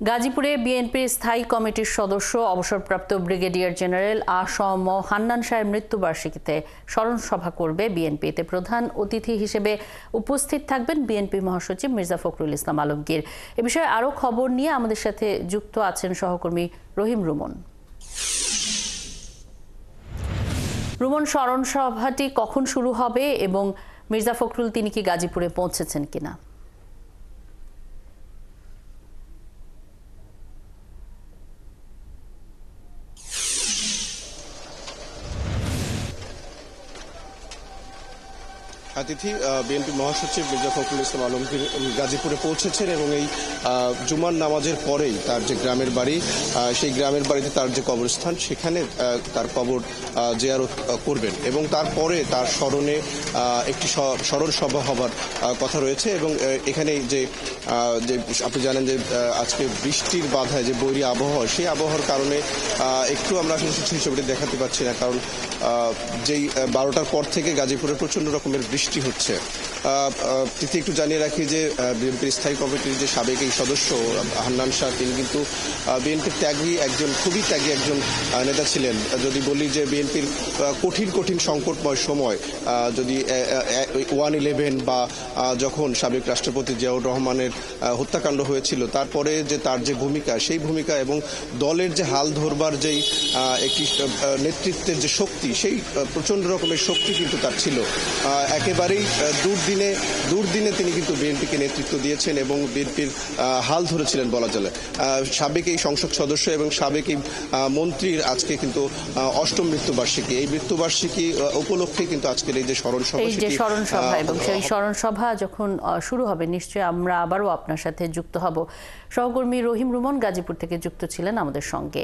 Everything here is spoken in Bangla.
গাজীপুরে বিএনপির স্থায়ী কমিটির সদস্য অবসরপ্রাপ্ত ব্রিগেডিয়ার জেনারেল আ.স.ম হান্নান শাহের মৃত্যুবার্ষিকীতে স্মরণ সভা করবে বিএনপি। এতে প্রধান অতিথি হিসেবে উপস্থিত থাকবেন বিএনপি মহাসচিব মির্জা ফখরুল ইসলাম আলমগীর। এ বিষয়ে আরও খবর নিয়ে আমাদের সাথে যুক্ত আছেন সহকর্মী রহিম রুমন। রুমন, স্মরণ সভাটি কখন শুরু হবে এবং মির্জা ফখরুল তিনি কি গাজীপুরে পৌঁছেছেন কিনা? অতিথি বিএনপি মহাসচিব মির্জা ফখরুল ইসলাম আলমগীর গাজীপুরে পৌঁছেছেন এবং এই জুমার নামাজের পরেই তার যে গ্রামের বাড়ি, সেই গ্রামের বাড়িতে তার যে কবরস্থান, সেখানে তার কবর জিয়ারত করবেন এবং তারপরে তার স্মরণে একটি স্মরণ সভা হবার কথা রয়েছে। এবং এখানে যে আপনি জানেন যে আজকে বৃষ্টির বাধায় যে বৈরী আবহাওয়া, সেই আবহাওয়ার কারণে একটু আমরা আসলে ছবিটি দেখাতে পারছি না, কারণ যেই 12টার পর থেকে গাজীপুরে প্রচন্ড রকমের বৃষ্টি হচ্ছে। তিথি, একটু জানিয়ে রাখি যে বিএনপির স্থায়ী কমিটির যে সাবেক এই সদস্য হান্নান শাহ, তিনি কিন্তু বিএনপির খুবই ত্যাগী একজন নেতা ছিলেন। যদি বলি যে বিএনপির কঠিন সংকটময় সময়, যদি 1/11 বা যখন সাবেক রাষ্ট্রপতি জিয়াউর রহমানের হত্যাকাণ্ড হয়েছিল, তারপরে যে তার যে ভূমিকা, সেই ভূমিকা এবং দলের যে হাল ধরবার যেই একটি নেতৃত্বের যে শক্তি, সেই প্রচন্ড রকমের শক্তি কিন্তু তার ছিল। একেবারেই দুর্দিনে তিনি কিন্তু বিএনপিকে নেতৃত্ব দিয়েছেন এবং বিএনপির হাল ধরেছিলেন বলা চলে। সাবেক এই সংসদ সদস্য এবং সাবেক এই মন্ত্রীর আজকে কিন্তু 8ম মৃত্যুবার্ষিকী। এই মৃত্যুবার্ষিকী উপলক্ষে কিন্তু আজকের এই যে স্মরণ সভা এবং সেই স্মরণ সভা যখন শুরু হবে, নিশ্চয়ই আমরা আবারও আপনার সাথে যুক্ত হব। সহকর্মী রহিম রুমন গাজীপুর থেকে যুক্ত ছিলেন আমাদের সঙ্গে।